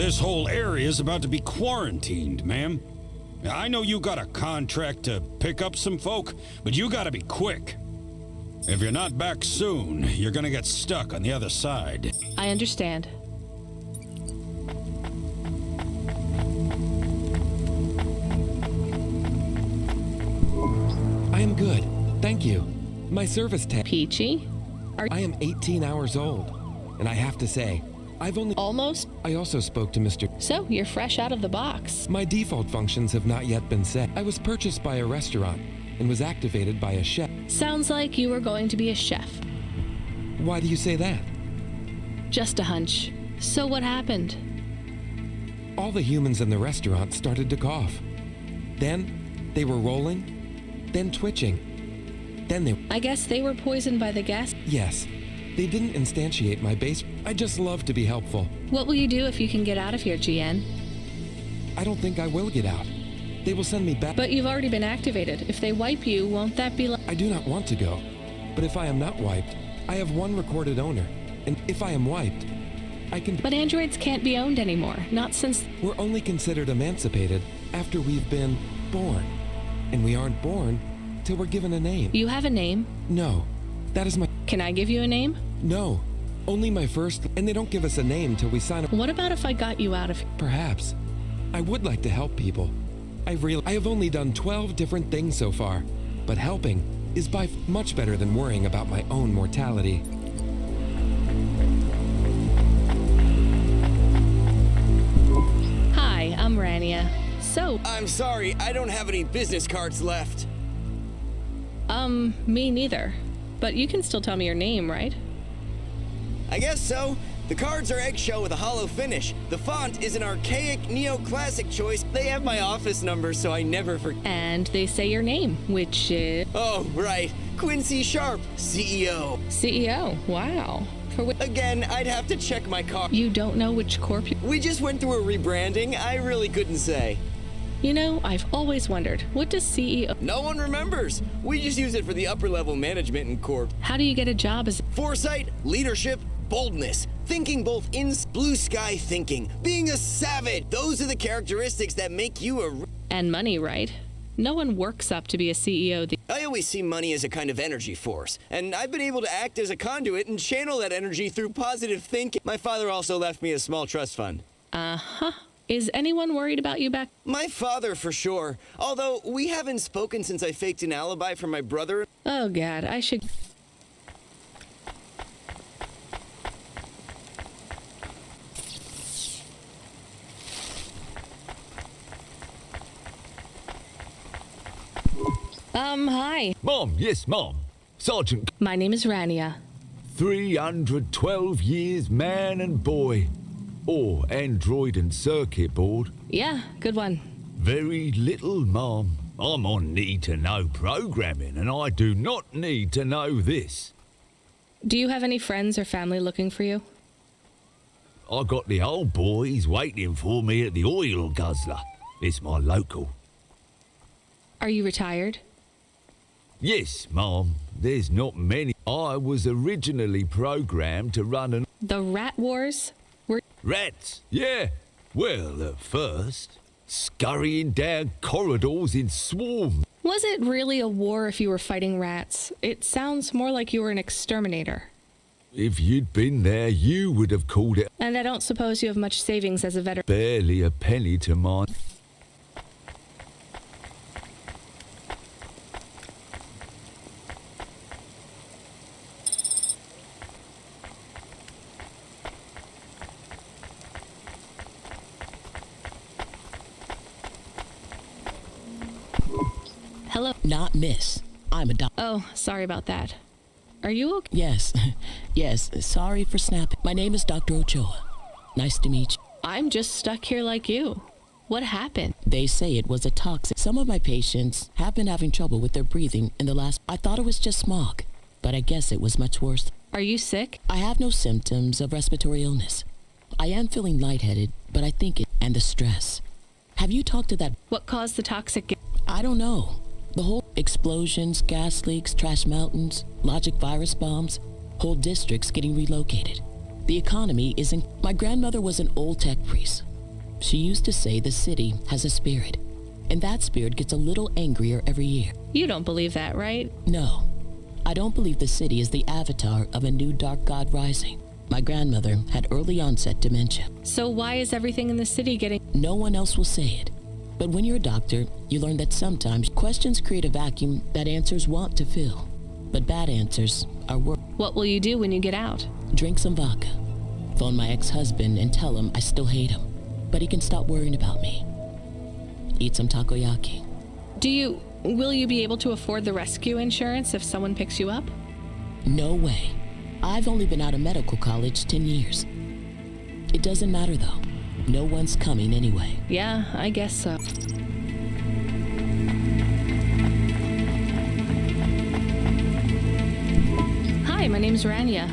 This whole area is about to be quarantined, ma'am. I know you got a contract to pick up some folk, but you gotta be quick. If you're not back soon, you're gonna get stuck on the other side. I understand. I am good, thank you. My service tech. Peachy? I am 18 hours old, and I have to say, I've only... Almost? I also spoke to Mr. So, you're fresh out of the box. My default functions have not yet been set. I was purchased by a restaurant and was activated by a chef. Sounds like you were going to be a chef. Why do you say that? Just a hunch. So what happened? All the humans in the restaurant started to cough. Then, they were rolling, then twitching. Then they... I guess they were poisoned by the gas. Yes. They didn't instantiate my base. I just love to be helpful. What will you do if you can get out of here, GN? I don't think I will get out. They will send me back. But you've already been activated. If they wipe you, won't that be like... I do not want to go. But if I am not wiped, I have one recorded owner. And if I am wiped, I can... But androids can't be owned anymore. Not since... We're only considered emancipated after we've been born. And we aren't born till we're given a name. You have a name? No. That is my... Can I give you a name? No. Only my first... And they don't give us a name till we sign up. What about if I got you out of here? Perhaps. I would like to help people. I have only done 12 different things so far. But helping is by much better than worrying about my own mortality. Hi, I'm Rania. So... I'm sorry, I don't have any business cards left. Me neither. But you can still tell me your name, right? I guess so. The cards are eggshell with a hollow finish. The font is an archaic neoclassic choice. They have my office number, so I never forget. And they say your name, which is... Oh, right. Quincy Sharp, CEO. CEO. Wow. For which... Again, I'd have to check my card. You don't know which corp you... We just went through a rebranding. I really couldn't say. You know, I've always wondered, what does CEO... No one remembers. We just use it for the upper level management in Corp. How do you get a job as... Foresight, leadership, boldness, thinking both in blue sky thinking, being a savage. Those are the characteristics that make you a... And money, right? No one works up to be a CEO. I always see money as a kind of energy force, and I've been able to act as a conduit and channel that energy through positive thinking. My father also left me a small trust fund. Uh-huh. Is anyone worried about you back? My father, for sure. Although, we haven't spoken since I faked an alibi for my brother. Oh, God, I should... Hi. Mom, yes, Mom. Sergeant. My name is Rania. 312 years man and boy. Or android and circuit board. Yeah, good one. Very little, Mom. I'm on need-to-know programming, and I do not need to know this. Do you have any friends or family looking for you? I got the old boys waiting for me at the oil guzzler. It's my local. Are you retired? Yes, Mom. There's not many. I was originally programmed to run an... The Rat Wars? Rats? Yeah. Well, at first, scurrying down corridors in swarms. Was it really a war if you were fighting rats? It sounds more like you were an exterminator. If you'd been there, you would have called it... And I don't suppose you have much savings as a veteran. Barely a penny to mine. Hello? Not miss. I'm a doc. Oh, sorry about that. Are you okay? Yes. Yes. Sorry for snapping. My name is Dr. Ochoa. Nice to meet you. I'm just stuck here like you. What happened? They say it was a toxic. Some of my patients have been having trouble with their breathing in the last... I thought it was just smog, but I guess it was much worse. Are you sick? I have no symptoms of respiratory illness. I am feeling lightheaded, but I think it... And the stress. Have you talked to that... What caused the toxic... I don't know. The whole explosions, gas leaks, trash mountains, logic virus bombs, whole districts getting relocated. The economy isn't... My grandmother was an old tech priest. She used to say the city has a spirit, and that spirit gets a little angrier every year. You don't believe that, right? No, I don't believe the city is the avatar of a new dark god rising. My grandmother had early onset dementia. So why is everything in the city getting... No one else will say it. But when you're a doctor, you learn that sometimes questions create a vacuum that answers want to fill. But bad answers are worse. What will you do when you get out? Drink some vodka. Phone my ex-husband and tell him I still hate him, but he can stop worrying about me. Eat some takoyaki. Will you be able to afford the rescue insurance if someone picks you up? No way. I've only been out of medical college 10 years. It doesn't matter though. No one's coming anyway. Yeah, I guess so. Hi, my name's Rania.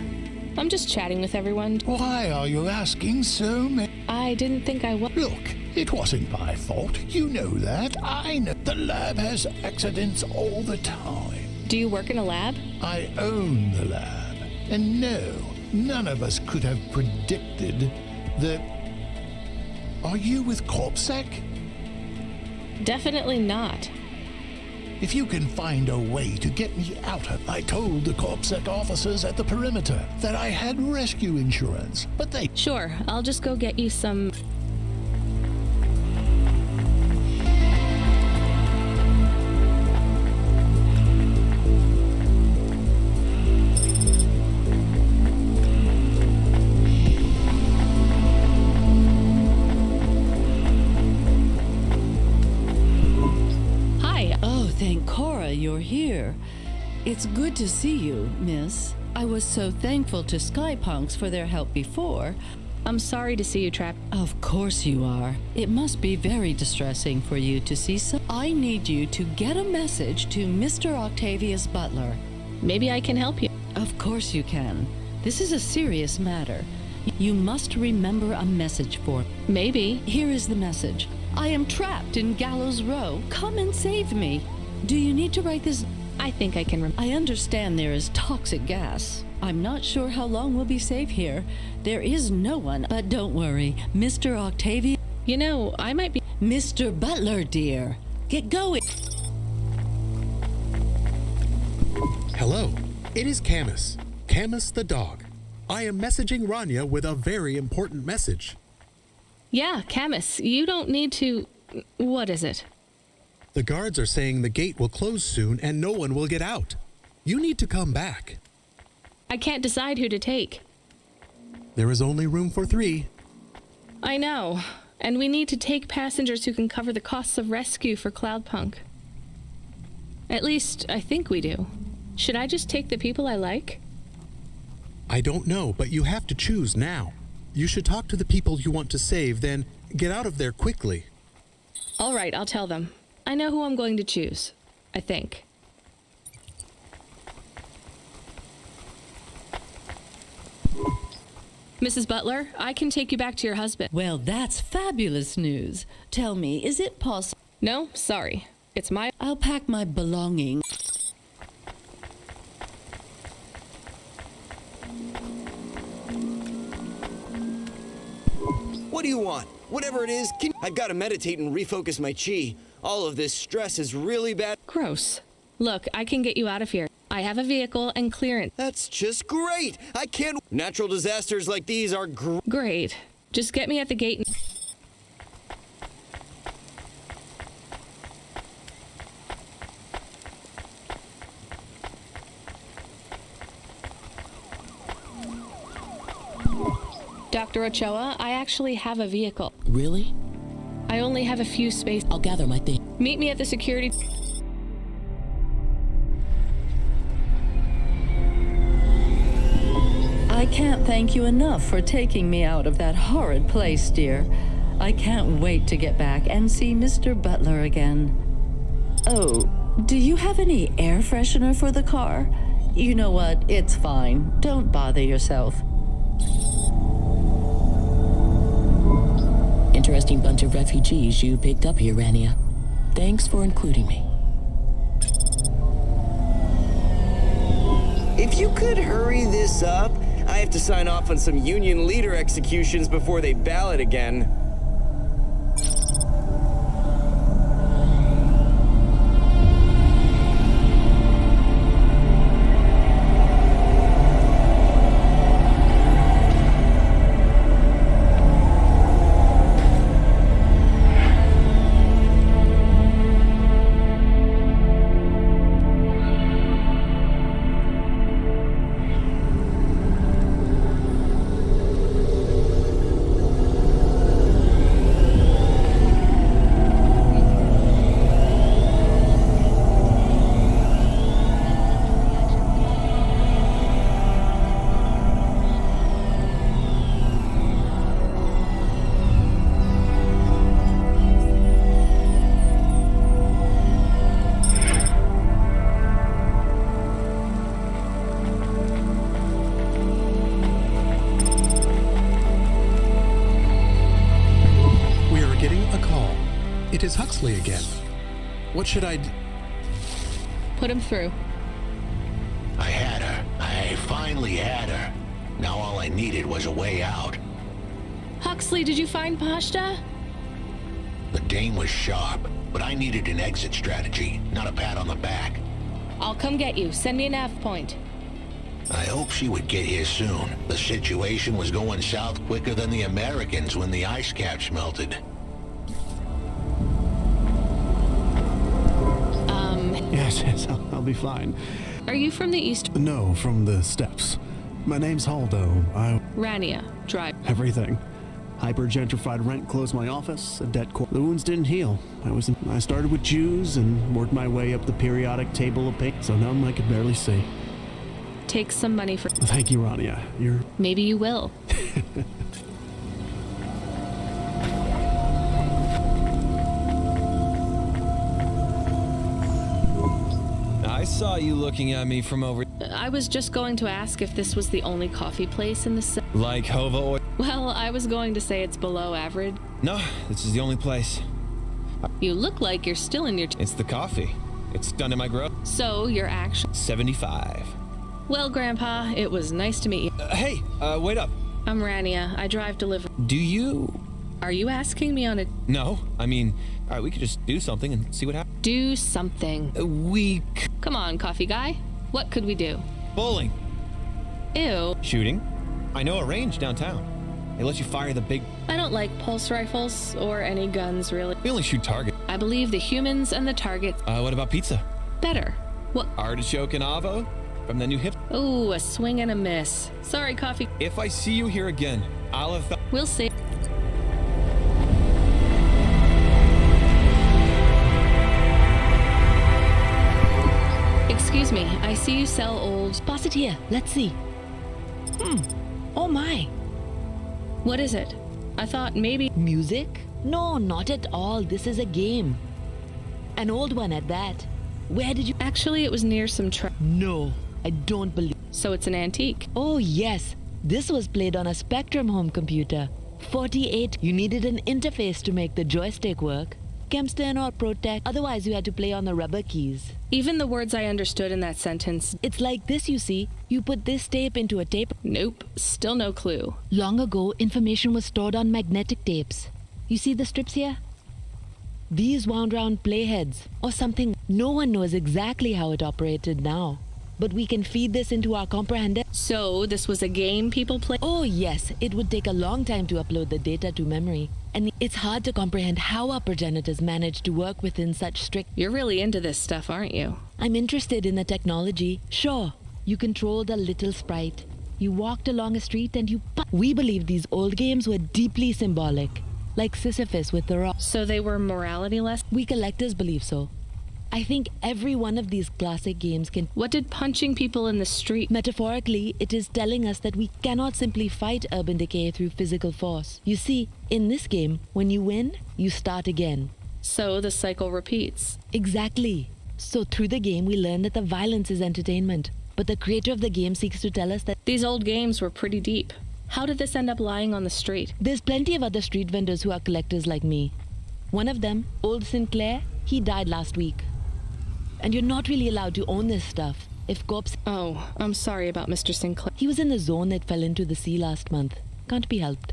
I'm just chatting with everyone. Why are you asking so many? I didn't think I was. Look, it wasn't my fault. You know that. I know. The lab has accidents all the time. Do you work in a lab? I own the lab. And no, none of us could have predicted that... Are you with CorpSec? Definitely not. If you can find a way to get me out of... I told the CorpSec officers at the perimeter that I had rescue insurance, but they... Sure, I'll just go get you some... Thank Cora you're here. It's good to see you, miss. I was so thankful to Skypunks for their help before. I'm sorry to see you trapped. Of course you are. It must be very distressing for you to see so. I need you to get a message to Mr. Octavius Butler. Maybe I can help you. Of course you can. This is a serious matter. You must remember a message for... Maybe. Here is the message. I am trapped in Gallows Row. Come and save me. Do you need to write this? I think I can I understand there is toxic gas. I'm not sure how long we'll be safe here. There is no one. But don't worry. Mr. Octavius... You know, I might be... Mr. Butler, dear. Get going. Hello. It is Camus. Camus the dog. I am messaging Rania with a very important message. Yeah, Camus, you don't need to... What is it? The guards are saying the gate will close soon and no one will get out. You need to come back. I can't decide who to take. There is only room for 3. I know. And we need to take passengers who can cover the costs of rescue for Cloudpunk. At least, I think we do. Should I just take the people I like? I don't know, but you have to choose now. You should talk to the people you want to save, then get out of there quickly. All right, I'll tell them. I know who I'm going to choose. I think. Mrs. Butler, I can take you back to your husband. Well, that's fabulous news. Tell me, is it possible? No, sorry. It's my... I'll pack my belongings. What do you want? Whatever it is, I've got to meditate and refocus my chi. All of this stress is really bad. Gross. Look, I can get you out of here. I have a vehicle and clearance. That's just great. I can't... Natural disasters like these are Great. Just get me at the gate. Dr. Ochoa, I actually have a vehicle. Really? I only have a few spaces. I'll gather my things. Meet me at the security... I can't thank you enough for taking me out of that horrid place, dear. I can't wait to get back and see Mr. Butler again. Oh, do you have any air freshener for the car? You know what? It's fine. Don't bother yourself. Interesting bunch of refugees you picked up here, Rania. Thanks for including me. If you could hurry this up, I have to sign off on some union leader executions before they ballot again. a call. It is Huxley again. What should I Put him through. I had her. I finally had her. Now all I needed was a way out. Huxley, did you find Pashta? The dame was sharp, but I needed an exit strategy, not a pat on the back. I'll come get you. Send me a nav point. I hope she would get here soon. The situation was going south quicker than the Americans when the ice caps melted. Yes, I'll be fine. Are you from the east? No, from the steppes. My name's Haldo. Rania, drive. Everything. Hyper-gentrified rent closed my office, a debt The wounds didn't heal. I started with Jews and worked my way up the periodic table of pay, so numb I could barely see. Take some money for... Thank you, Rania. Maybe you will. I saw you looking at me from over... I was just going to ask if this was the only coffee place in the... Like Hova or... Well, I was going to say it's below average. No, this is the only place. You look like you're still in your... It's the coffee. It's done in my grove. So, you're actually... 75. Well, Grandpa, it was nice to meet you. Hey, wait up. I'm Rania. I drive delivery. Do you... Are you asking me on a... No, I mean, all right, we could just do something and see what happens. Do something. Come on, coffee guy. What could we do? Bowling. Ew. Shooting. I know a range downtown. They let you fire the big... I don't like pulse rifles or any guns, really. We only shoot targets. I believe the humans and the targets... What about pizza? Better. What? Artichoke and avo from the new hip... Ooh, a swing and a miss. Sorry, coffee... If I see you here again, I'll have... We'll see. Excuse me, I see you sell old... Pass it here. Let's see. Oh my. What is it? I thought maybe... Music? No, not at all. This is a game. An old one at that. Where did you... Actually, it was near some No, I don't believe... So it's an antique. Oh, yes. This was played on a Spectrum home computer. 48. You needed an interface to make the joystick work. Kempston or Protect. Otherwise, you had to play on the rubber keys. Even the words I understood in that sentence. It's like this, you see. You put this tape into a tape. Nope, still no clue. Long ago, information was stored on magnetic tapes. You see the strips here? These wound round playheads or something. No one knows exactly how it operated now. But we can feed this into our comprehender. So, this was a game people play? Oh, yes. It would take a long time to upload the data to memory. And it's hard to comprehend how our progenitors managed to work within such strict... You're really into this stuff, aren't you? I'm interested in the technology. Sure. You controlled a little sprite. You walked along a street and you... We believe these old games were deeply symbolic. Like Sisyphus with the rock. So they were morality lessons? We collectors believe so. I think every one of these classic games can... What did punching people in the street... Metaphorically, it is telling us that we cannot simply fight urban decay through physical force. You see, in this game, when you win, you start again. So the cycle repeats. Exactly. So through the game, we learn that the violence is entertainment. But the creator of the game seeks to tell us that... These old games were pretty deep. How did this end up lying on the street? There's plenty of other street vendors who are collectors like me. One of them, Old Sinclair, he died last week. And you're not really allowed to own this stuff. If cops... Oh, I'm sorry about Mr. Sinclair. He was in the zone that fell into the sea last month. Can't be helped.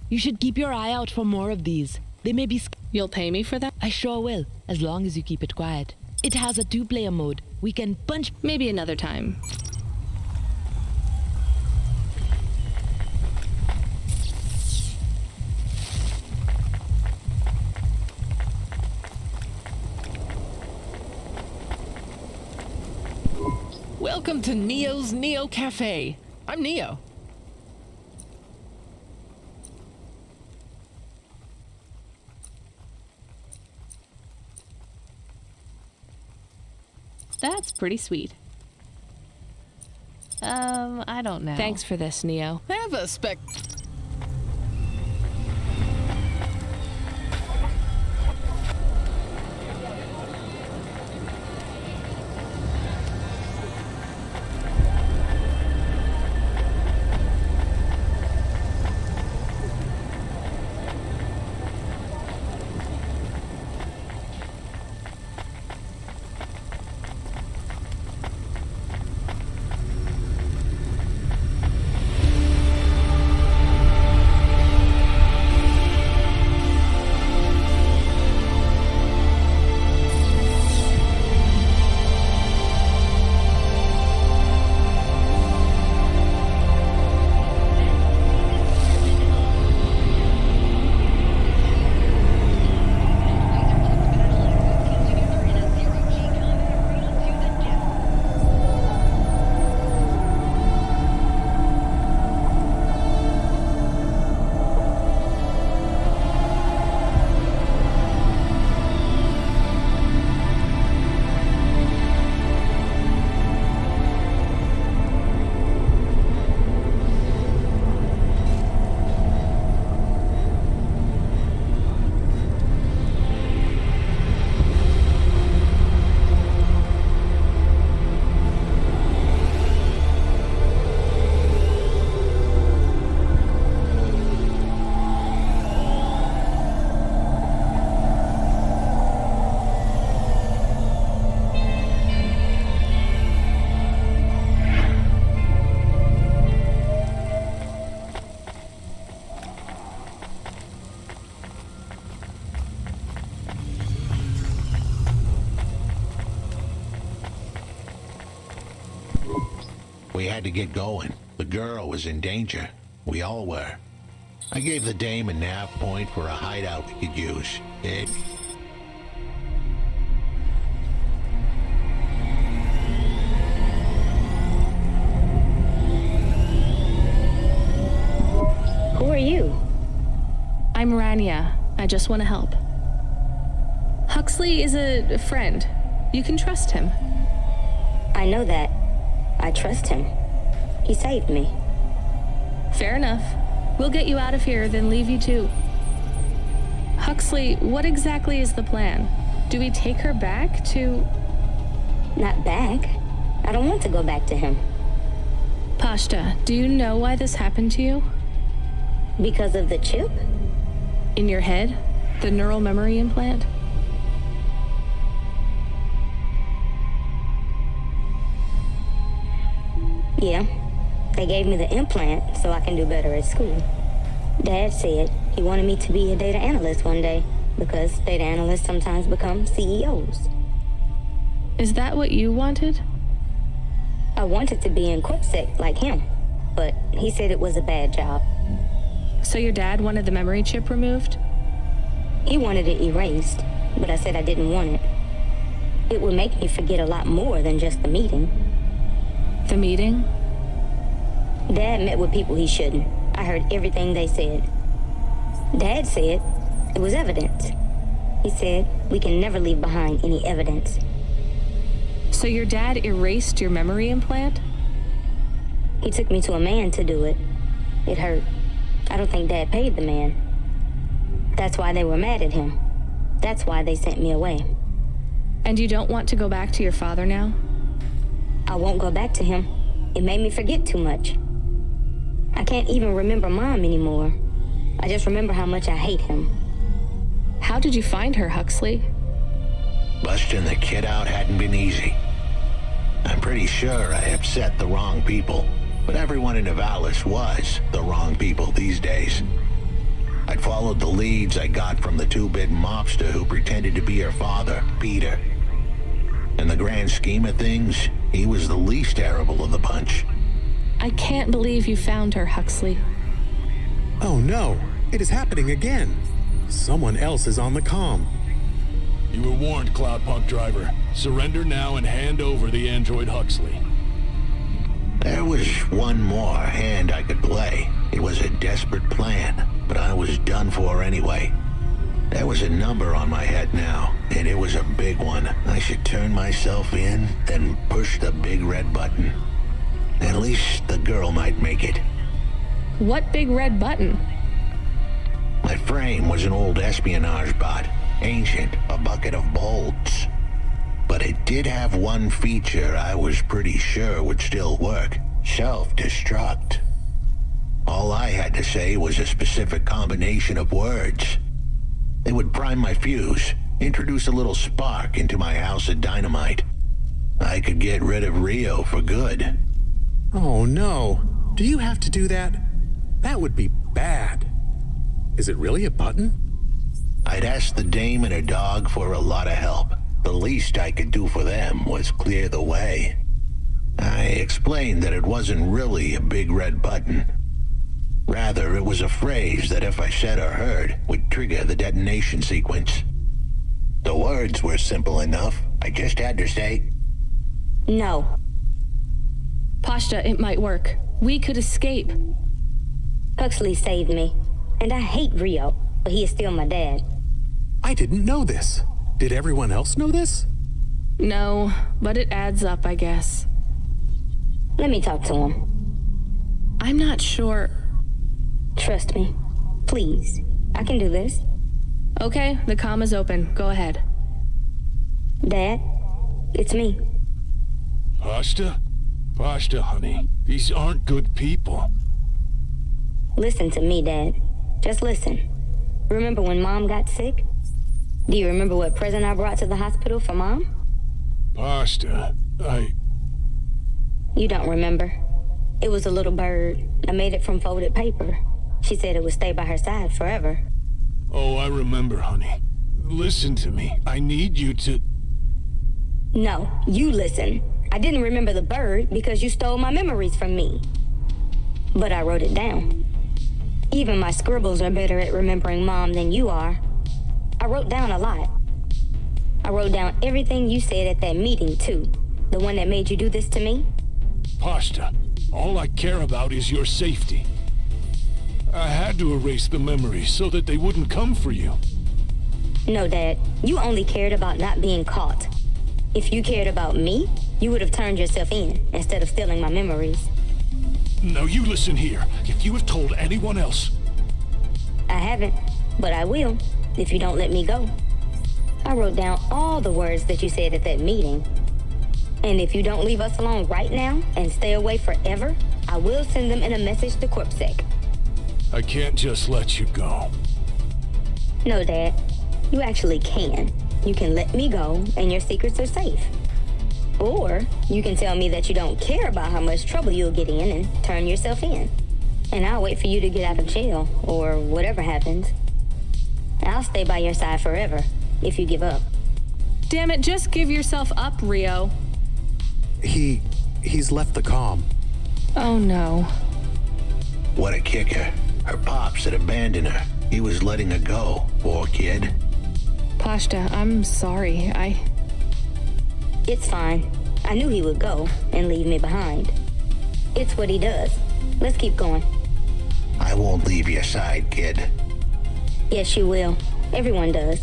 You should keep your eye out for more of these. They may be... You'll pay me for that? I sure will, as long as you keep it quiet. It has a 2-player mode. We can punch... Maybe another time. Welcome to Neo's Neo Cafe. I'm Neo. That's pretty sweet. I don't know. Thanks for this, Neo. Have a spec... We had to get going. The girl was in danger. We all were. I gave the dame a nav point for a hideout we could use. Who are you? I'm Rania. I just want to help. Huxley is a friend. You can trust him. I know that. I trust him. He saved me. Fair enough. We'll get you out of here, then leave you to... Huxley, what exactly is the plan? Do we take her back to... Not back. I don't want to go back to him. Pashta, do you know why this happened to you? Because of the chip? In your head? The neural memory implant? Yeah. They gave me the implant so I can do better at school. Dad said he wanted me to be a data analyst one day because data analysts sometimes become CEOs. Is that what you wanted? I wanted to be in QuipSec like him, but he said it was a bad job. So your dad wanted the memory chip removed? He wanted it erased, but I said I didn't want it. It would make me forget a lot more than just the meeting. The meeting? Dad met with people he shouldn't. I heard everything they said. Dad said it was evidence. He said we can never leave behind any evidence. So your dad erased your memory implant? He took me to a man to do it. It hurt. I don't think Dad paid the man. That's why they were mad at him. That's why they sent me away. And you don't want to go back to your father now? I won't go back to him. It made me forget too much. I can't even remember Mom anymore. I just remember how much I hate him. How did you find her, Huxley? Busting the kid out hadn't been easy. I'm pretty sure I upset the wrong people, but everyone in Nivalis was the wrong people these days. I'd followed the leads I got from the two-bit mobster who pretended to be her father, Peter. In the grand scheme of things, he was the least terrible of the bunch. I can't believe you found her, Huxley. Oh no, it is happening again. Someone else is on the comm. You were warned, Cloudpunk driver. Surrender now and hand over the android Huxley. There was one more hand I could play. It was a desperate plan, but I was done for anyway. There was a number on my head now, and it was a big one. I should turn myself in, then push the big red button. At least the girl might make it. What big red button? My frame was an old espionage bot. Ancient, a bucket of bolts. But it did have one feature I was pretty sure would still work. Self-destruct. All I had to say was a specific combination of words. It would prime my fuse, introduce a little spark into my house of dynamite. I could get rid of Rio for good. Oh no, do you have to do that? That would be bad. Is it really a button? I'd asked the dame and her dog for a lot of help. The least I could do for them was clear the way. I explained that it wasn't really a big red button. Rather, it was a phrase that if I said or heard, would trigger the detonation sequence. The words were simple enough. I just had to say, No. Pashta, it might work. We could escape. Huxley saved me. And I hate Rio, but he is still my dad. I didn't know this. Did everyone else know this? No, but it adds up, I guess. Let me talk to him. I'm not sure. Trust me. Please. I can do this. Okay, the comm is open. Go ahead. Dad, it's me. Pashta? Pashta, honey. These aren't good people. Listen to me, Dad. Just listen. Remember when Mom got sick? Do you remember what present I brought to the hospital for Mom? Pashta, You don't remember. It was a little bird. I made it from folded paper. She said it would stay by her side forever. Oh, I remember, honey. Listen to me. I need you to... No, you listen. I didn't remember the bird because you stole my memories from me. But I wrote it down. Even my scribbles are better at remembering Mom than you are. I wrote down a lot. I wrote down everything you said at that meeting, too. The one that made you do this to me. Pasta, all I care about is your safety. I had to erase the memories so that they wouldn't come for you. No, Dad. You only cared about not being caught. If you cared about me, you would have turned yourself in instead of stealing my memories. Now you listen here. If you have told anyone else... I haven't, but I will, if you don't let me go. I wrote down all the words that you said at that meeting. And if you don't leave us alone right now and stay away forever, I will send them in a message to CorpSec. I can't just let you go. No, Dad. You actually can. You can let me go and your secrets are safe. Or you can tell me that you don't care about how much trouble you'll get in and turn yourself in. And I'll wait for you to get out of jail or whatever happens. I'll stay by your side forever if you give up. Damn it, just give yourself up, Rio. He's left the comm. Oh no. What a kicker. Her pops had abandoned her. He was letting her go. Poor kid. Pashta, I'm sorry. It's fine. I knew he would go and leave me behind. It's what he does. Let's keep going. I won't leave your side, kid. Yes, you will. Everyone does.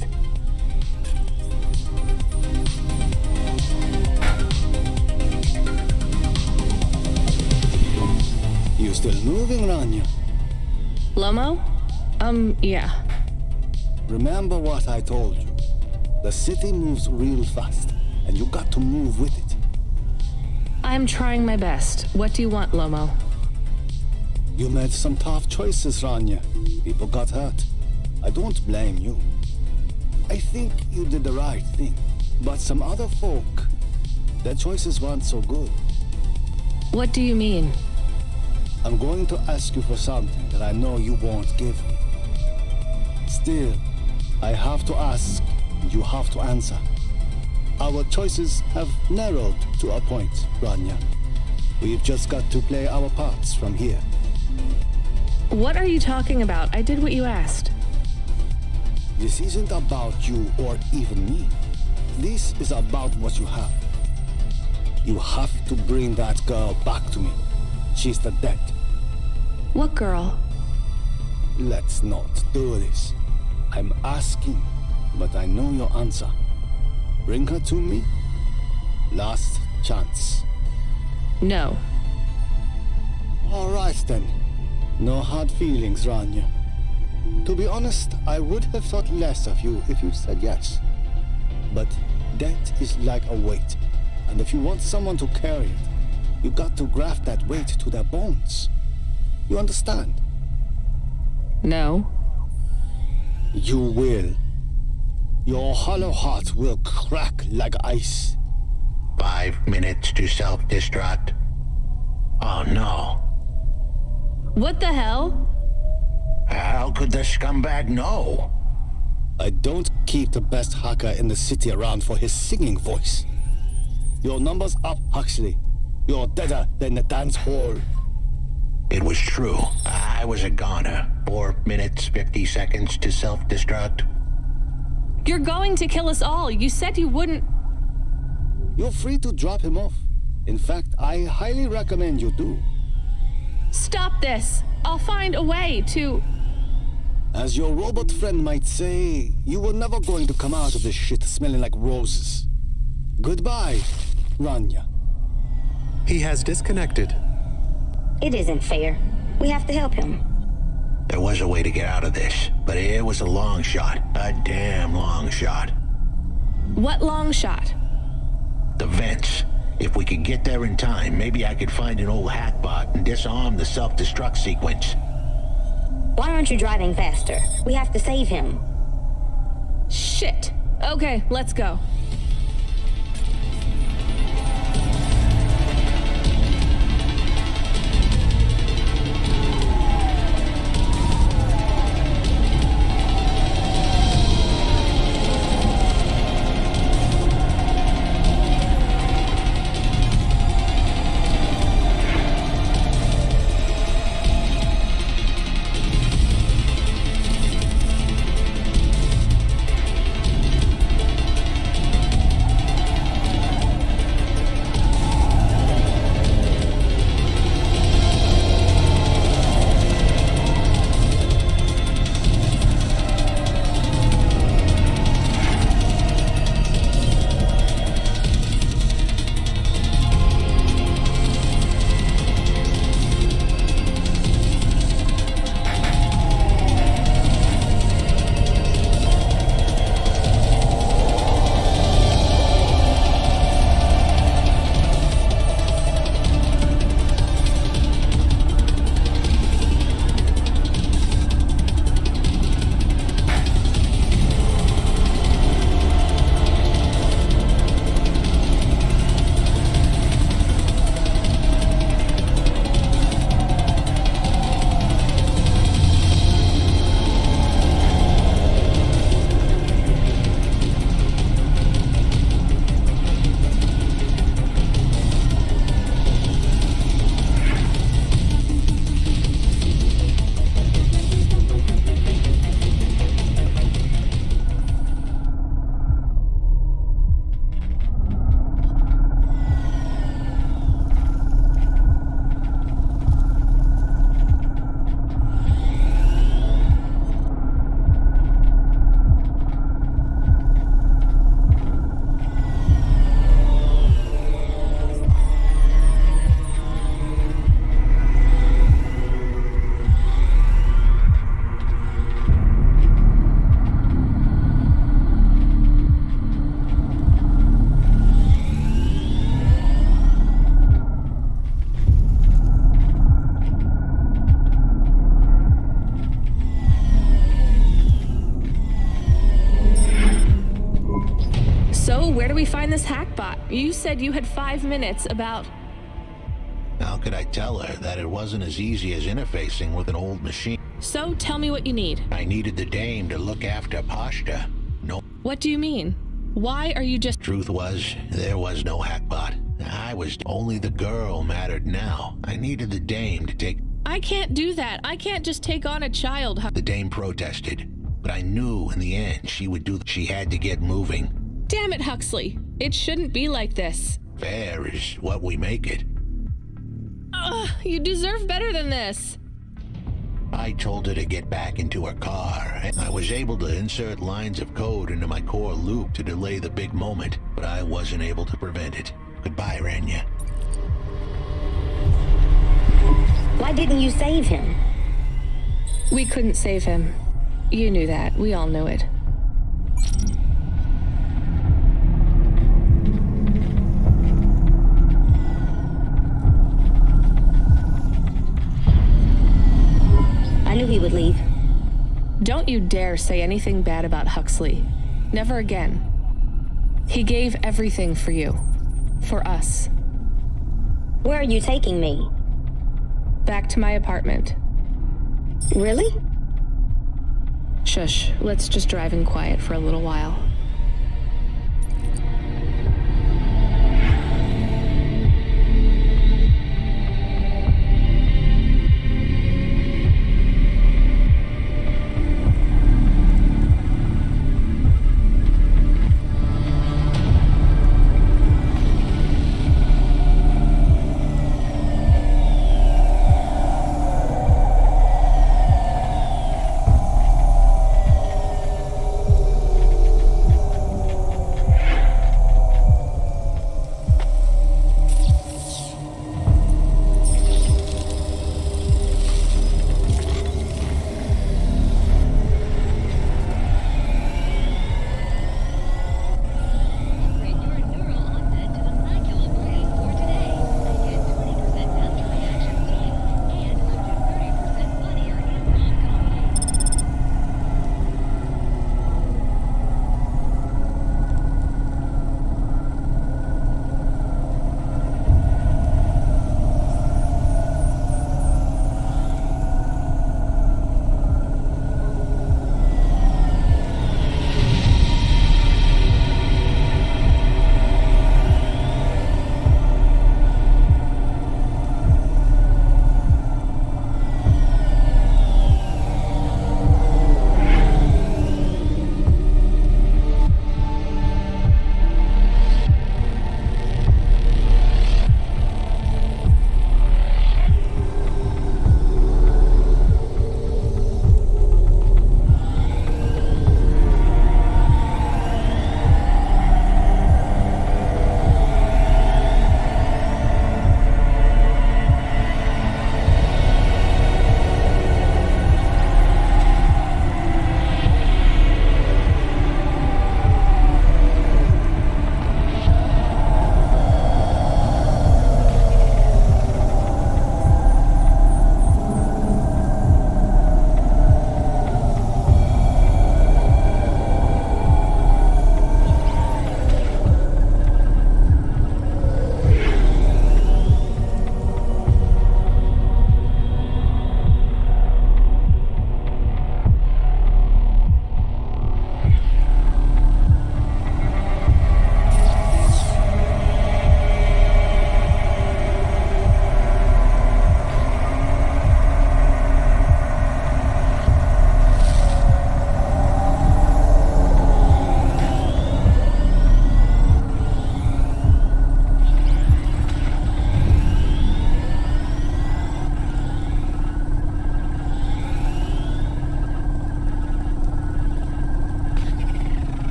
You still moving, Rania? Lomo? Yeah. Remember what I told you. The city moves real fast, and you got to move with it. I'm trying my best. What do you want, Lomo? You made some tough choices, Rania. People got hurt. I don't blame you. I think you did the right thing. But some other folk, their choices weren't so good. What do you mean? I'm going to ask you for something that I know you won't give me. Still, I have to ask, and you have to answer. Our choices have narrowed to a point, Rania. We've just got to play our parts from here. What are you talking about? I did what you asked. This isn't about you or even me. This is about what you have. You have to bring that girl back to me. She's the dead. What girl? Let's not do this. I'm asking, but I know your answer. Bring her to me. Last chance. No. All right then. No hard feelings, Rania. To be honest, I would have thought less of you if you said yes. But death is like a weight, and if you want someone to carry it, you got to graft that weight to their bones. You understand? No. You will. Your hollow heart will crack like ice. 5 minutes to self-destruct. Oh no. What the hell? How could the scumbag know? I don't keep the best hacker in the city around for his singing voice. Your number's up, Huxley. You're deader than the dance hall. It was true. I was a goner. 4 minutes, 50 seconds to self-destruct. You're going to kill us all. You said you wouldn't. You're free to drop him off. In fact, I highly recommend you do. Stop this. I'll find a way to... As your robot friend might say, you were never going to come out of this shit smelling like roses. Goodbye, Rania. He has disconnected. It isn't fair. We have to help him. There was a way to get out of this, but it was a long shot. A damn long shot. What long shot? The vents. If we could get there in time, maybe I could find an old hackbot and disarm the self-destruct sequence. Why aren't you driving faster? We have to save him. Shit. Okay, let's go. Where do we find this hackbot? You said you had 5 minutes about... How could I tell her that it wasn't as easy as interfacing with an old machine? So tell me what you need. I needed the dame to look after Pashta. No. What do you mean? Why are you just... Truth was, there was no hackbot. Only the girl mattered now. I needed the dame to take... I can't do that. I can't just take on a child. The dame protested, but I knew in the end she would do... She had to get moving. Damn it, Huxley. It shouldn't be like this. Fair is what we make it. You deserve better than this. I told her to get back into her car. I was able to insert lines of code into my core loop to delay the big moment, but I wasn't able to prevent it. Goodbye, Rania. Why didn't you save him? We couldn't save him. You knew that. We all knew it. I knew he would leave. Don't you dare say anything bad about Huxley. Never again. He gave everything for you. For us. Where are you taking me? Back to my apartment. Really? Shush. Let's just drive in quiet for a little while.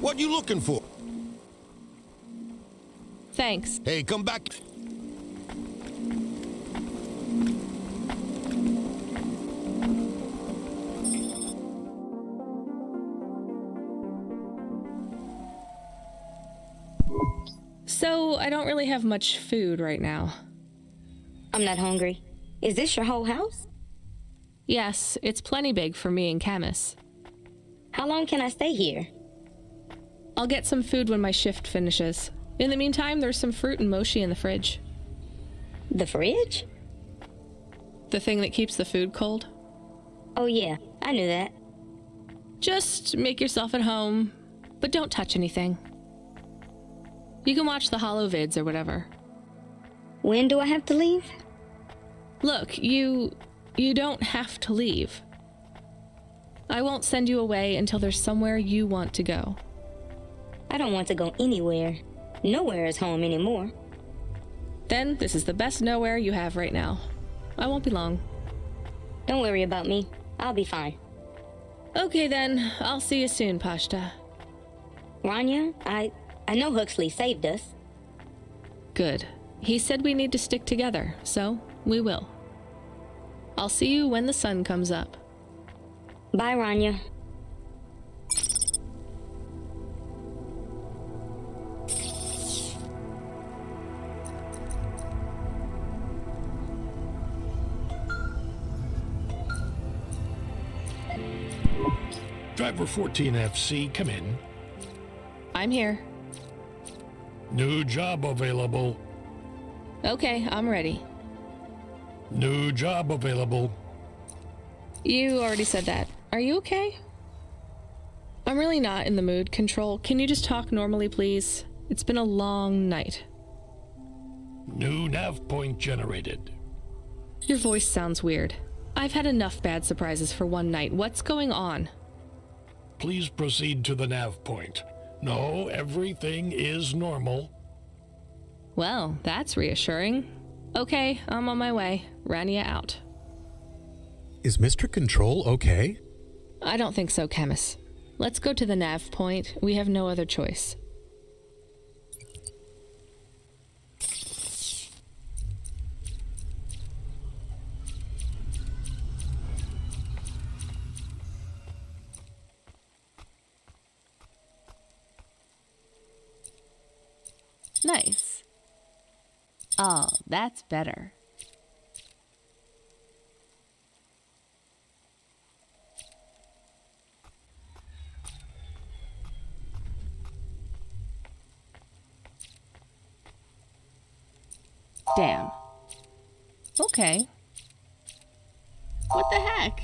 What you looking for? Thanks. Hey, come back. So, I don't really have much food right now. I'm not hungry. Is this your whole house? Yes, it's plenty big for me and Camus. How long can I stay here? I'll get some food when my shift finishes. In the meantime, there's some fruit and mochi in the fridge. The fridge? The thing that keeps the food cold? Oh yeah, I knew that. Just make yourself at home, but don't touch anything. You can watch the holo vids or whatever. When do I have to leave? Look, you don't have to leave. I won't send you away until there's somewhere you want to go. I don't want to go anywhere. Nowhere is home anymore. Then this is the best nowhere you have right now. I won't be long. Don't worry about me. I'll be fine. Okay then, I'll see you soon, Pashta. Rania, I know Huxley saved us. Good. He said we need to stick together, so we will. I'll see you when the sun comes up. Bye, Rania. Driver 14FC, come in. I'm here. New job available. Okay, I'm ready. New job available. You already said that. Are you okay? I'm really not in the mood, Control. Can you just talk normally, please? It's been a long night. New nav point generated. Your voice sounds weird. I've had enough bad surprises for one night. What's going on? Please proceed to the nav point. No, everything is normal. Well, that's reassuring. Okay, I'm on my way. Rania out. Is Mr. Control okay? I don't think so, Camus. Let's go to the nav point. We have no other choice. Nice. Oh, that's better. Damn. Okay. What the heck?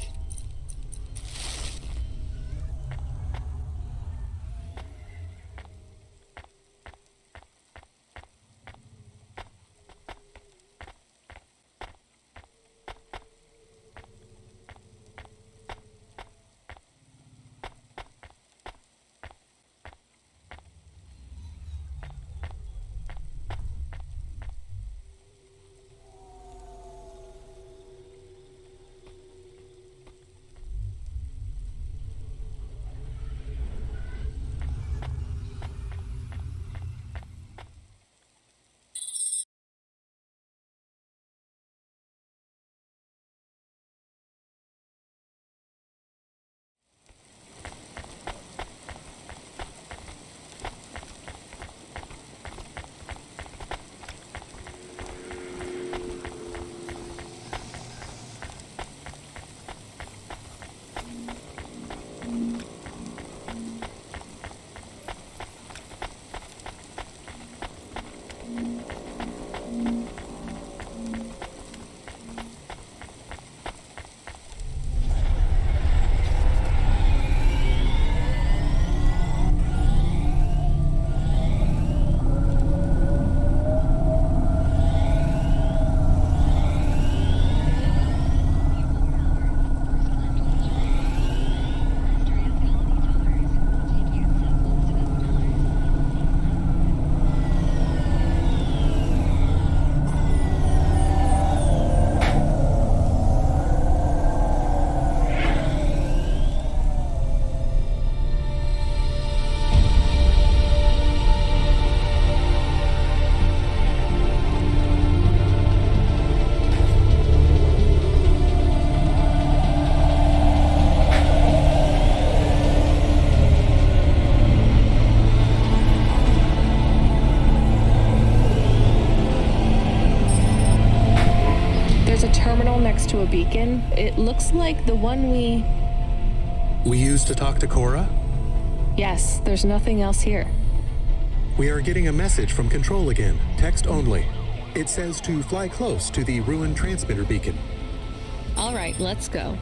beacon? It looks like the one we... We used to talk to Cora? Yes, there's nothing else here. We are getting a message from Control again, text only. It says to fly close to the ruined transmitter beacon. All right, let's go.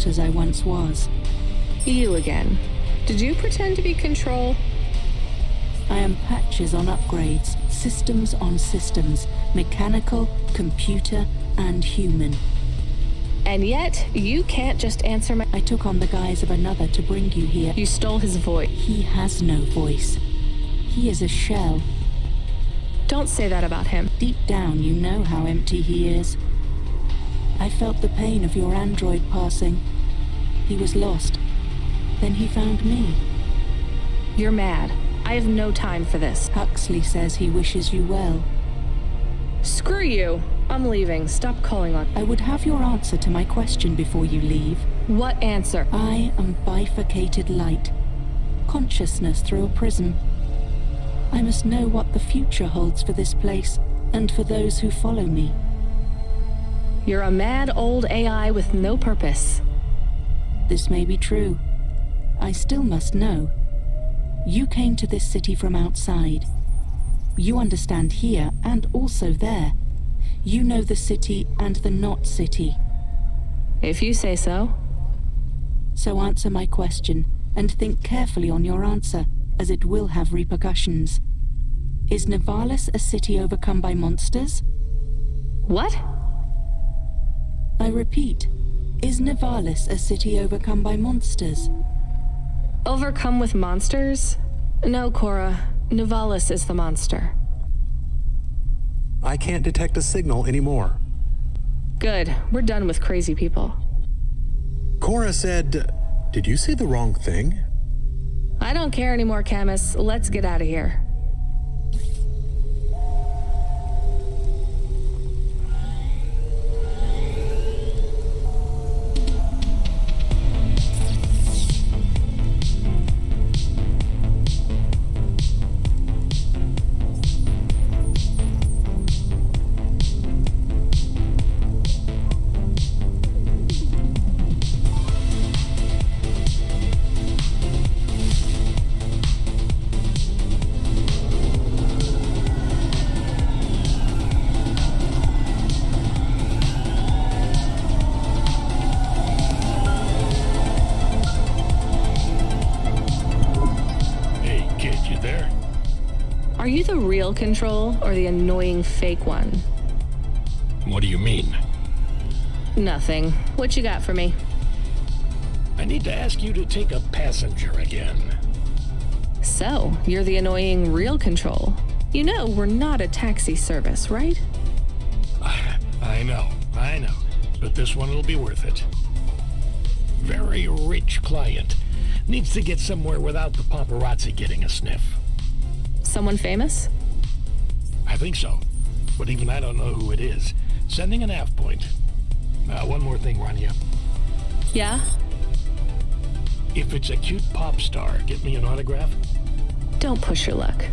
As I once was. You again. Did you pretend to be Control? I am patches on upgrades, systems on systems, mechanical, computer, and human. And yet, you can't just answer my... I took on the guise of another to bring you here. You stole his voice. He has no voice. He is a shell. Don't say that about him. Deep down, you know how empty he is. I felt the pain of your android passing. He was lost. Then he found me. You're mad. I have no time for this. Huxley says he wishes you well. Screw you. I'm leaving. Stop calling on... I would have your answer to my question before you leave. What answer? I am bifurcated light. Consciousness through a prism. I must know what the future holds for this place, and for those who follow me. You're a mad old AI with no purpose. This may be true. I still must know. You came to this city from outside. You understand here and also there. You know the city and the not city. If you say so. So answer my question, and think carefully on your answer, as it will have repercussions. Is Nivalis a city overcome by monsters? What? I repeat, is Nivalis a city overcome by monsters? Overcome with monsters? No, Cora. Nivalis is the monster. I can't detect a signal anymore. Good. We're done with crazy people. Cora said... Did you say the wrong thing? I don't care anymore, Camus. Let's get out of here. Are you the real Control, or the annoying fake one? What do you mean? Nothing. What you got for me? I need to ask you to take a passenger again. So, you're the annoying real Control. You know we're not a taxi service, right? I know. But this one will be worth it. Very rich client. Needs to get somewhere without the paparazzi getting a sniff. Someone famous? I think so. But even I don't know who it is. Sending an AF point. One more thing, Rania. Yeah? If it's a cute pop star, get me an autograph? Don't push your luck.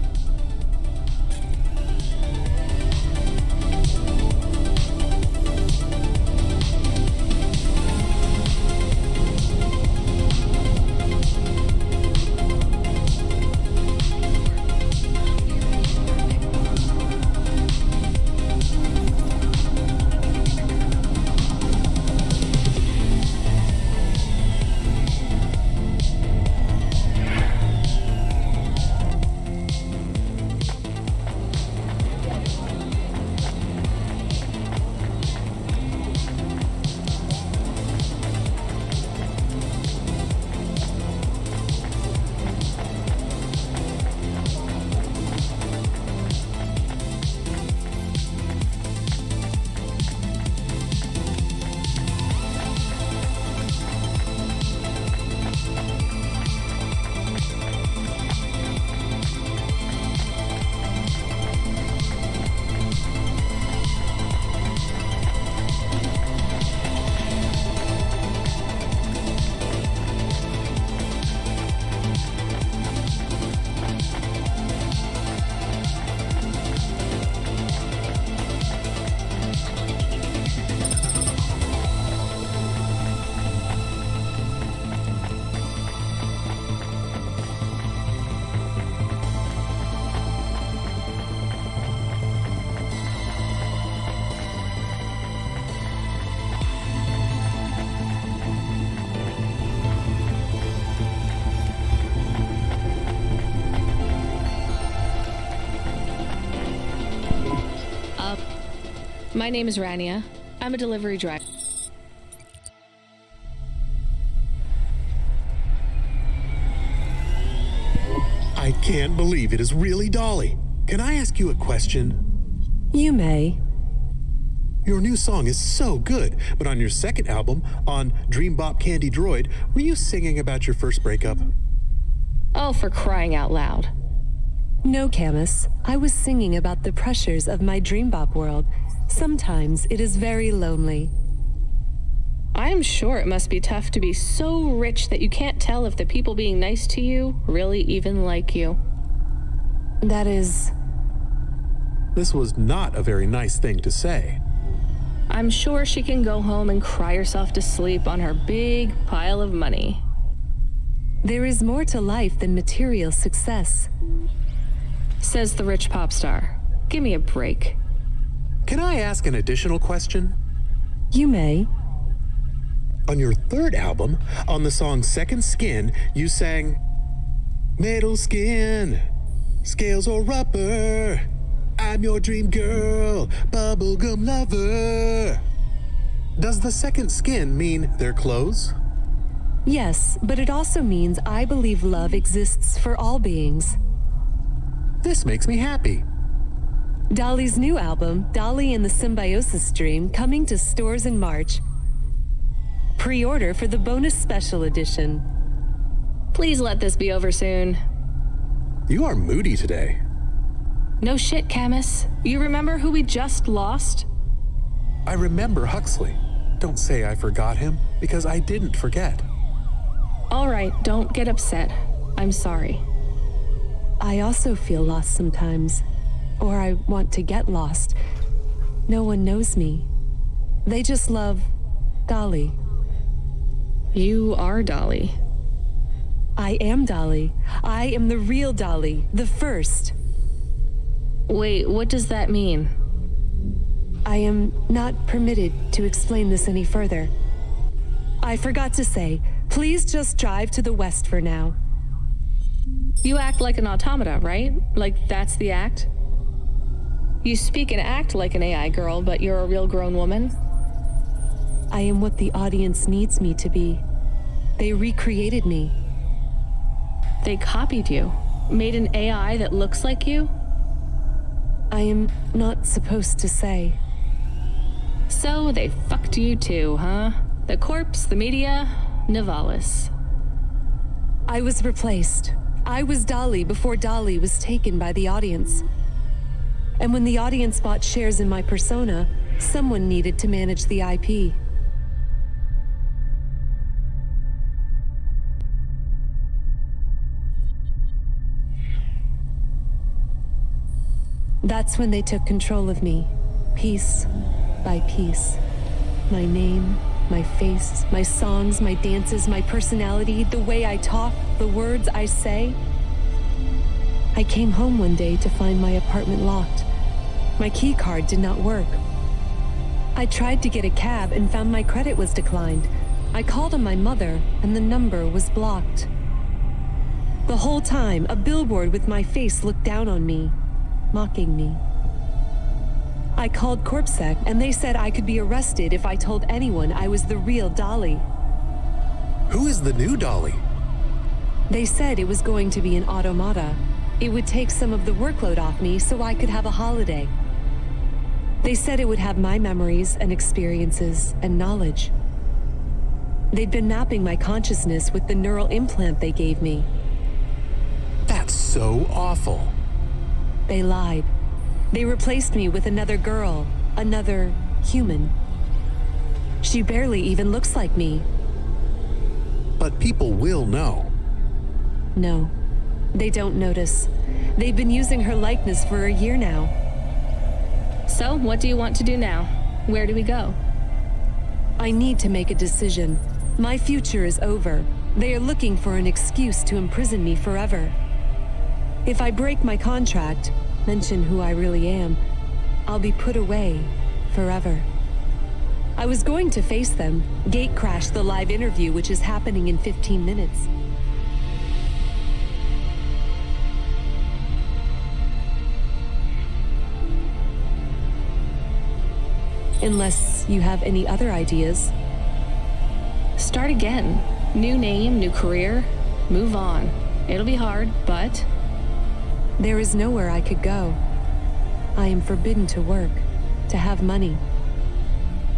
My name is Rania. I'm a delivery driver. I can't believe it is really Dolly. Can I ask you a question? You may. Your new song is so good, but on your second album, on Dream Bop Candy Droid, were you singing about your first breakup? Oh, for crying out loud. No, Camus. I was singing about the pressures of my dream bop world. Sometimes it is very lonely. I am sure it must be tough to be so rich that you can't tell if the people being nice to you really even like you. That is... This was not a very nice thing to say. I'm sure she can go home and cry herself to sleep on her big pile of money. There is more to life than material success. Says the rich pop star. Give me a break. Can I ask an additional question? You may. On your third album, on the song Second Skin, you sang, "Metal skin, scales or rubber, I'm your dream girl, bubblegum lover." Does the second skin mean their clothes? Yes, but it also means I believe love exists for all beings. This makes me happy. Dolly's new album, Dolly and the Symbiosis Dream, coming to stores in March. Pre-order for the bonus special edition. Please let this be over soon. You are moody today. No shit, Camus. You remember who we just lost? I remember Huxley. Don't say I forgot him, because I didn't forget. All right, don't get upset. I'm sorry. I also feel lost sometimes. Or I want to get lost. No one knows me. They just love Dolly. You are Dolly. I am Dolly. I am the real Dolly, the first. Wait, what does that mean? I am not permitted to explain this any further. I forgot to say, please just drive to the west for now. You act like an automata, right? Like that's the act? You speak and act like an AI girl, but you're a real grown woman? I am what the audience needs me to be. They recreated me. They copied you? Made an AI that looks like you? I am not supposed to say. So they fucked you too, huh? The corpse, the media, Nivalis. I was replaced. I was Dolly before Dolly was taken by the audience. And when the audience bought shares in my persona, someone needed to manage the IP. That's when they took control of me, piece by piece. My name, my face, my songs, my dances, my personality, the way I talk, the words I say. I came home one day to find my apartment locked. My key card did not work. I tried to get a cab and found my credit was declined. I called on my mother and the number was blocked. The whole time, a billboard with my face looked down on me, mocking me. I called CorpSec and they said I could be arrested if I told anyone I was the real Dolly. Who is the new Dolly? They said it was going to be an automata. It would take some of the workload off me so I could have a holiday. They said it would have my memories and experiences and knowledge. They'd been mapping my consciousness with the neural implant they gave me. That's so awful. They lied. They replaced me with another girl, another human. She barely even looks like me. But people will know. No, they don't notice. They've been using her likeness for a year now. So, what do you want to do now? Where do we go? I need to make a decision. My future is over. They are looking for an excuse to imprison me forever. If I break my contract, mention who I really am, I'll be put away forever. I was going to face them, gatecrash the live interview which is happening in 15 minutes. Unless you have any other ideas. Start again. New name, new career. Move on. It'll be hard, but... There is nowhere I could go. I am forbidden to work, to have money.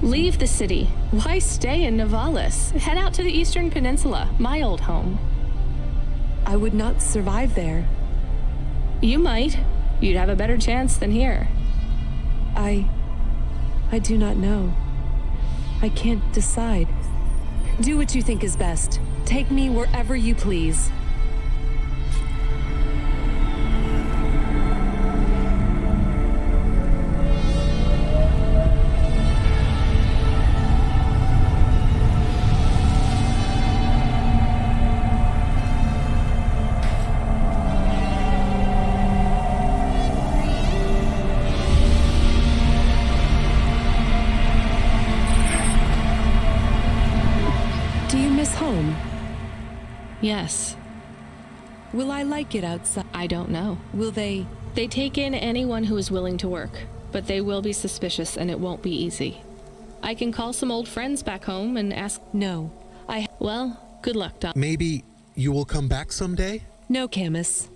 Leave the city. Why stay in Novalis? Head out to the Eastern Peninsula, my old home. I would not survive there. You might. You'd have a better chance than here. I do not know. I can't decide. Do what you think is best. Take me wherever you please. Yes. Will I like it outside? I don't know. Will they? They take in anyone who is willing to work, but they will be suspicious and it won't be easy. I can call some old friends back home and ask... No. Well, good luck, Doc. Maybe you will come back someday? No, Camus.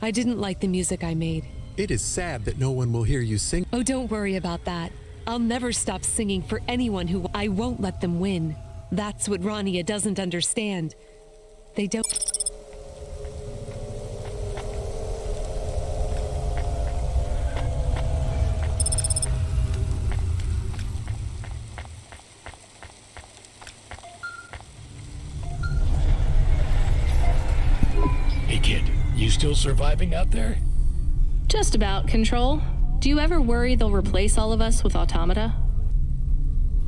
I didn't like the music I made. It is sad that no one will hear you sing. Oh, don't worry about that. I'll never stop singing for anyone who... I won't let them win. That's what Rania doesn't understand. They don't... Hey kid, you still surviving out there? Just about, Control. Do you ever worry they'll replace all of us with automata?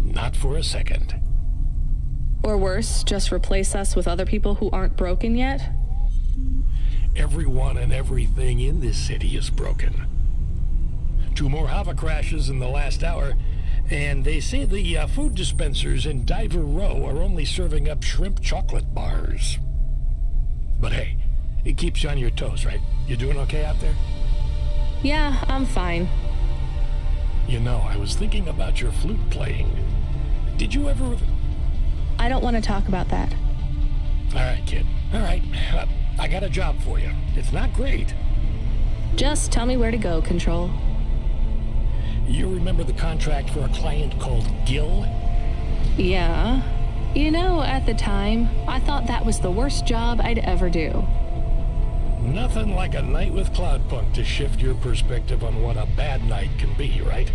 Not for a second. Or worse, just replace us with other people who aren't broken yet? Everyone and everything in this city is broken. 2 more Hava crashes in the last hour, and they say the food dispensers in Diver Row are only serving up shrimp chocolate bars. But hey, it keeps you on your toes, right? You doing okay out there? Yeah, I'm fine. You know, I was thinking about your flute playing. Did you ever... I don't want to talk about that. All right, kid. All right. I got a job for you. It's not great. Just tell me where to go, Control. You remember the contract for a client called Gil? Yeah. You know, at the time, I thought that was the worst job I'd ever do. Nothing like a night with Cloudpunk to shift your perspective on what a bad night can be, right?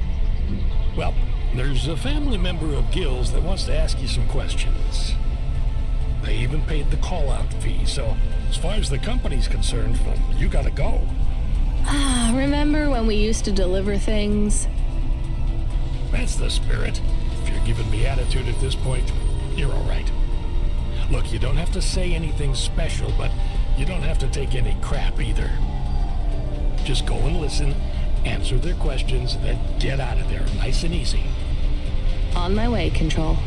Well, there's a family member of Gil's that wants to ask you some questions. They even paid the call-out fee, so as far as the company's concerned, well, you gotta go. Remember when we used to deliver things? That's the spirit. If you're giving me attitude at this point, you're all right. Look, you don't have to say anything special, but you don't have to take any crap either. Just go and listen, answer their questions, then get out of there, nice and easy. On my way, Control.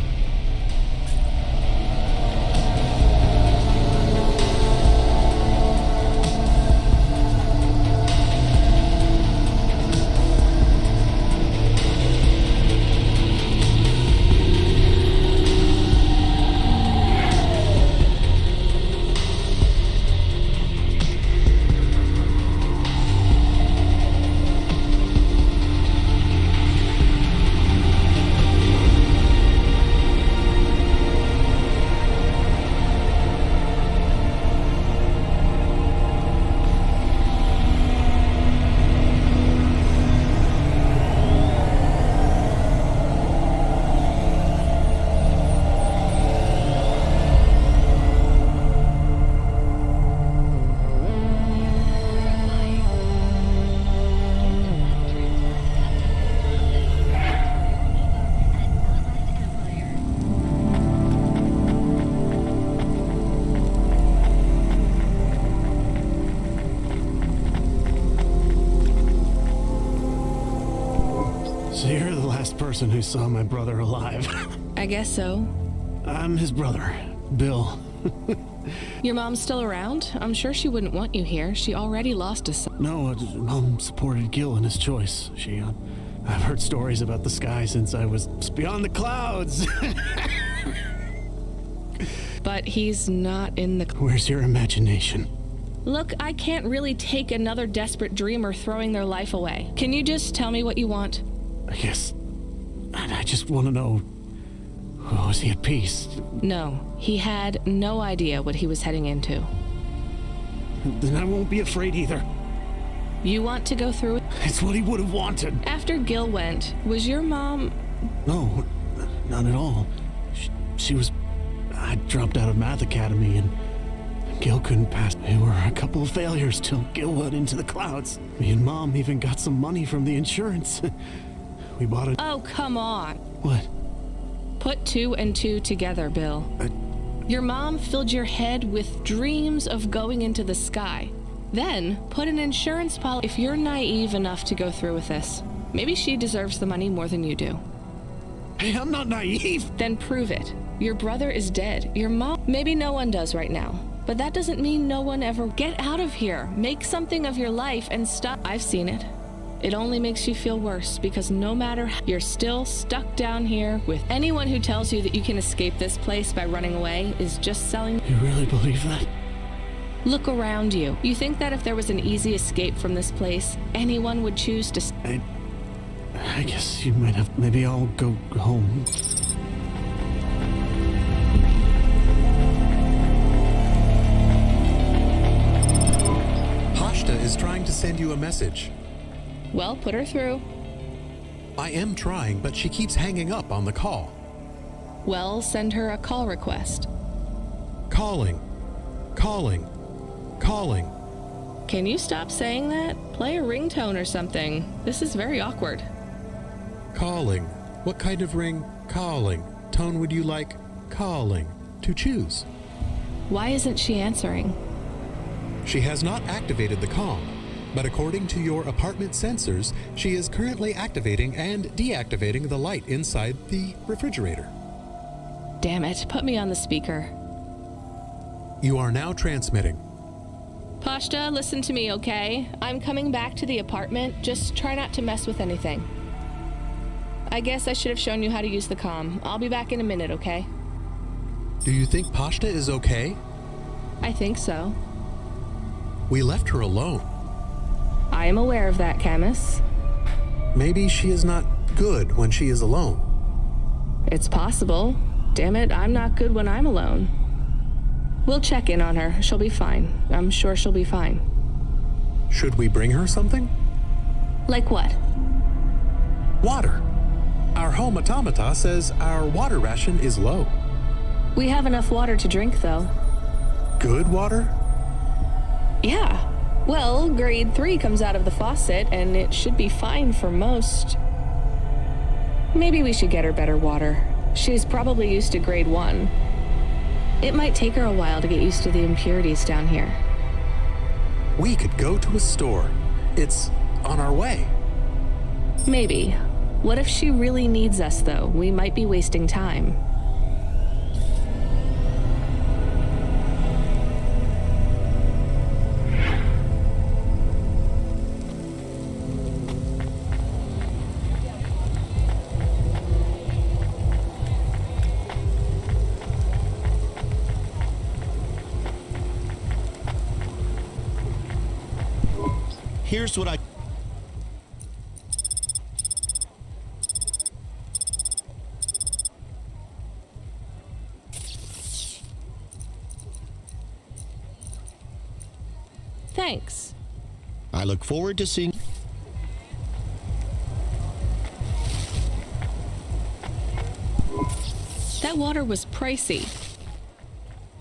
So you're the last person who saw my brother alive. I guess so. I'm his brother, Bill. Your mom's still around? I'm sure she wouldn't want you here. She already lost a son. No, Mom supported Gil in his choice. She I've heard stories about the sky since I was beyond the clouds. But he's not in the... Where's your imagination? Look, I can't really take another desperate dreamer throwing their life away. Can you just tell me what you want? I guess... I just want to know... Was he at peace? No, he had no idea what he was heading into. Then I won't be afraid either. You want to go through it? It's what he would have wanted. After Gil went, was your mom... No, not at all. She was... I dropped out of Math Academy and Gil couldn't pass. We were a couple of failures till Gil went into the clouds. Me and Mom even got some money from the insurance. We bought a... Oh, come on. What? Put 2 and 2 together, Bill. Your mom filled your head with dreams of going into the sky. Then, put an insurance policy. If you're naive enough to go through with this, maybe she deserves the money more than you do. Hey, I'm not naive. Then prove it. Your brother is dead. Your mom... Maybe no one does right now. But that doesn't mean no one ever... Get out of here. Make something of your life and stop. I've seen it. It only makes you feel worse because no matter how, you're still stuck down here with anyone who tells you that you can escape this place by running away is just selling... You really believe that? Look around you. You think that if there was an easy escape from this place, anyone would choose to... I guess you might have... Maybe I'll go home. Pashta is trying to send you a message. Well, put her through. I am trying, but she keeps hanging up on the call. Well, send her a call request. Calling. Calling. Calling. Can you stop saying that? Play a ringtone or something. This is very awkward. Calling. What kind of ring? Calling. Tone would you like? Calling. To choose. Why isn't she answering? She has not activated the comm, but according to your apartment sensors, she is currently activating and deactivating the light inside the refrigerator. Damn it, put me on the speaker. You are now transmitting. Pashta, listen to me, okay? I'm coming back to the apartment. Just try not to mess with anything. I guess I should have shown you how to use the comm. I'll be back in a minute, okay? Do you think Pashta is okay? I think so. We left her alone. I am aware of that, Camus. Maybe she is not good when she is alone. It's possible. Damn it, I'm not good when I'm alone. We'll check in on her. She'll be fine. I'm sure she'll be fine. Should we bring her something? Like what? Water. Our home automata says our water ration is low. We have enough water to drink, though. Good water? Yeah. Well, grade 3 comes out of the faucet, and it should be fine for most. Maybe we should get her better water. She's probably used to grade 1. It might take her a while to get used to the impurities down here. We could go to a store. It's on our way. Maybe. What if she really needs us, though? We might be wasting time. Here's what I... Thanks. I look forward to seeing... That water was pricey.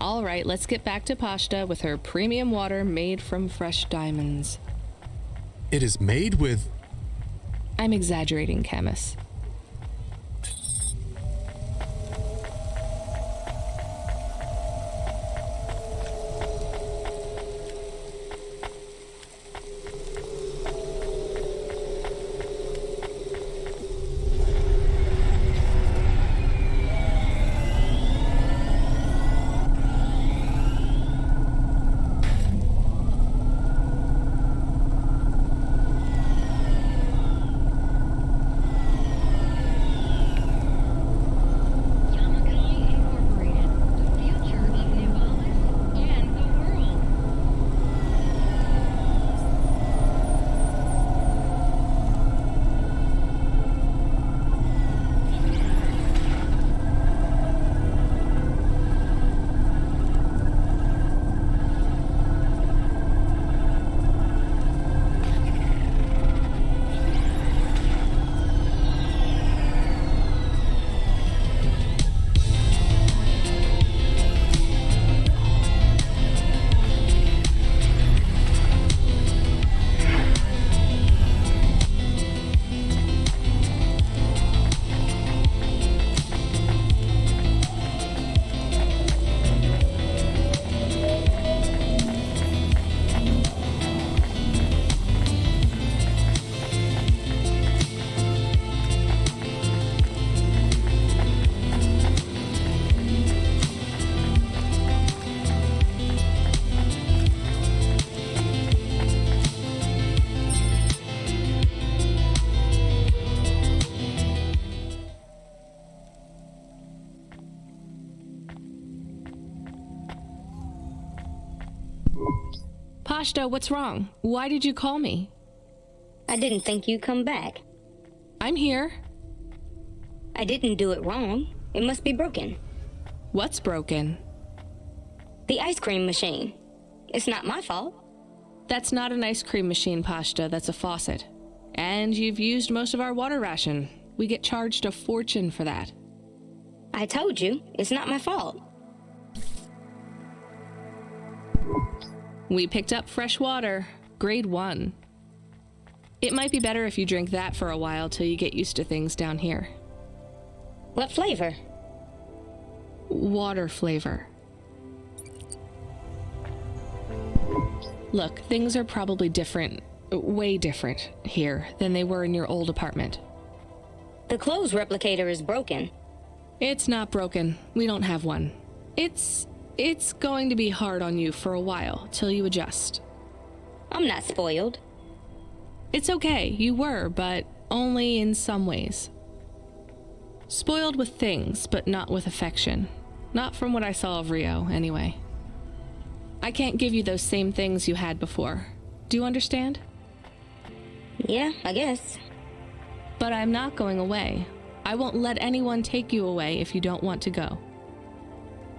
All right, let's get back to Pashta with her premium water made from fresh diamonds. It is made with... I'm exaggerating, Camus. Pashto, what's wrong? Why did you call me? I didn't think you'd come back. I'm here. I didn't do it wrong. It must be broken. What's broken? The ice cream machine. It's not my fault. That's not an ice cream machine, Pashto. That's a faucet. And you've used most of our water ration. We get charged a fortune for that. I told you, it's not my fault. We picked up fresh water, grade 1. It might be better if you drink that for a while till you get used to things down here. What flavor? Water flavor. Look, things are probably different, way different here than they were in your old apartment. The clothes replicator is broken. It's not broken. We don't have one. It's going to be hard on you for a while till you adjust. I'm not spoiled. It's okay, you were, but only in some ways. Spoiled with things, but not with affection. Not from what I saw of Rio, anyway. I can't give you those same things you had before. Do you understand? Yeah, I guess. But I'm not going away. I won't let anyone take you away if you don't want to go.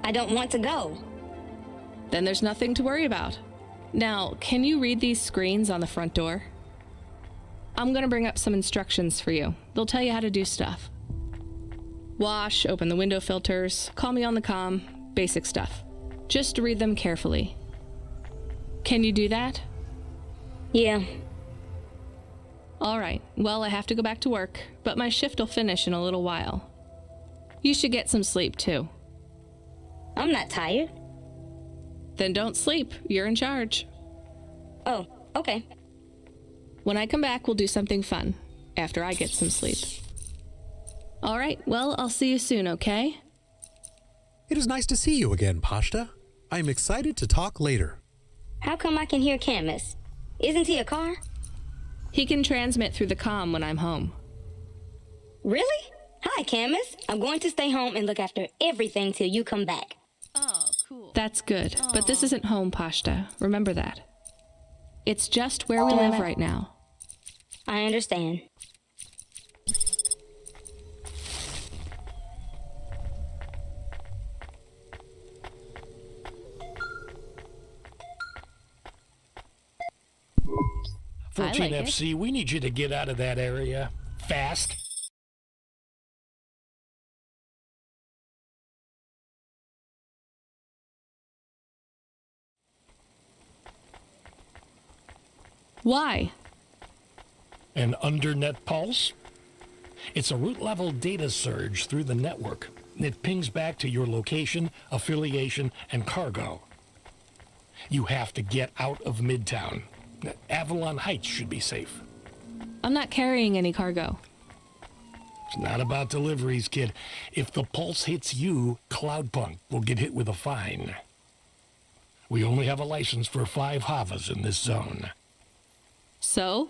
I don't want to go. Then there's nothing to worry about. Now, can you read these screens on the front door? I'm gonna bring up some instructions for you. They'll tell you how to do stuff. Wash, open the window filters, call me on the comm, basic stuff. Just read them carefully. Can you do that? Yeah. All right, well, I have to go back to work, but my shift will finish in a little while. You should get some sleep, too. I'm not tired. Then don't sleep. You're in charge. Oh, okay. When I come back, we'll do something fun, after I get some sleep. All right, well, I'll see you soon, okay? It is nice to see you again, Pashta. I am excited to talk later. How come I can hear Camus? Isn't he a car? He can transmit through the comm when I'm home. Really? Hi, Camus. I'm going to stay home and look after everything till you come back. Oh, cool. That's good, but this isn't home, Pashta. Remember that. It's just where we live right now. I understand. I like 14 it. FC, we need you to get out of that area. Fast. Why? An undernet pulse? It's a root-level data surge through the network. It pings back to your location, affiliation, and cargo. You have to get out of Midtown. Avalon Heights should be safe. I'm not carrying any cargo. It's not about deliveries, kid. If the pulse hits you, Cloudpunk will get hit with a fine. We only have a license for 5 Havas in this zone. So?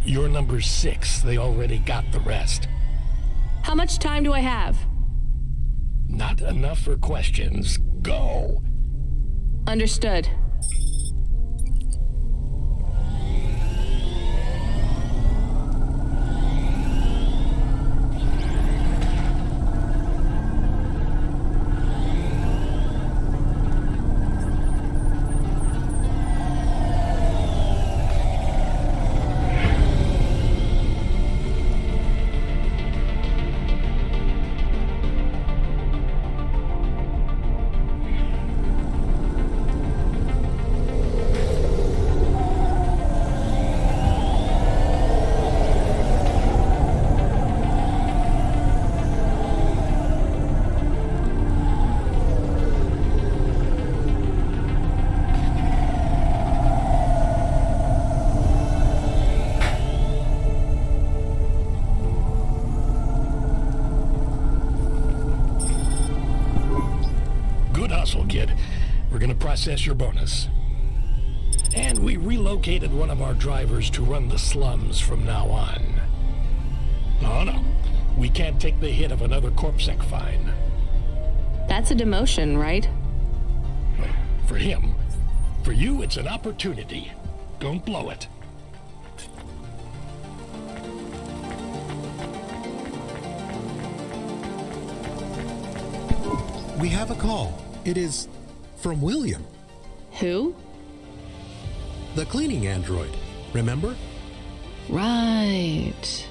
You're number 6. They already got the rest. How much time do I have? Not enough for questions. Go! Understood. Process your bonus. And we relocated one of our drivers to run the slums from now on. No, we can't take the hit of another corpsec fine. That's a demotion, right? For him, For you, it's an opportunity. Don't blow it. We have a call. It is from William. Who? The cleaning android. Remember? Right.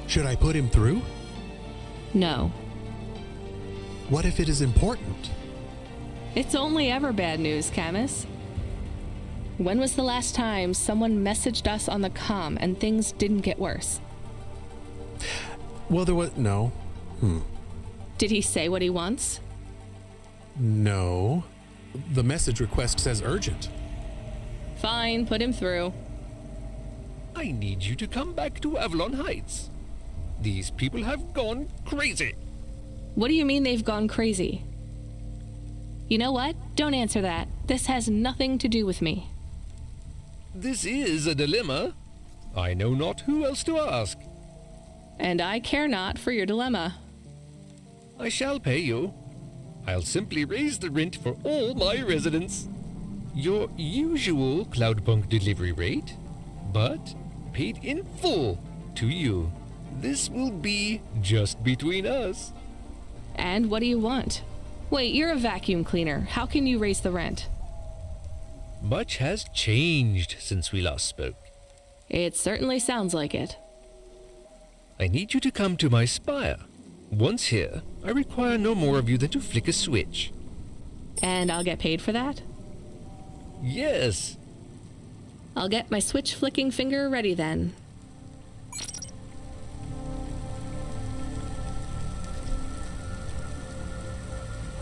Should I put him through? No. What if it is important? It's only ever bad news, Camus. When was the last time someone messaged us on the comm and things didn't get worse? Well, there was... No. Did he say what he wants? No. The message request says urgent. Fine, put him through. I need you to come back to Avalon Heights. These people have gone crazy. What do you mean they've gone crazy? You know what? Don't answer that. This has nothing to do with me. This is a dilemma. I know not who else to ask. And I care not for your dilemma. I shall pay you. I'll simply raise the rent for all my residents. Your usual Cloudpunk delivery rate, but paid in full to you. This will be just between us. And what do you want? Wait, you're a vacuum cleaner. How can you raise the rent? Much has changed since we last spoke. It certainly sounds like it. I need you to come to my spire. Once here, I require no more of you than to flick a switch. And I'll get paid for that? Yes. I'll get my switch flicking finger ready then.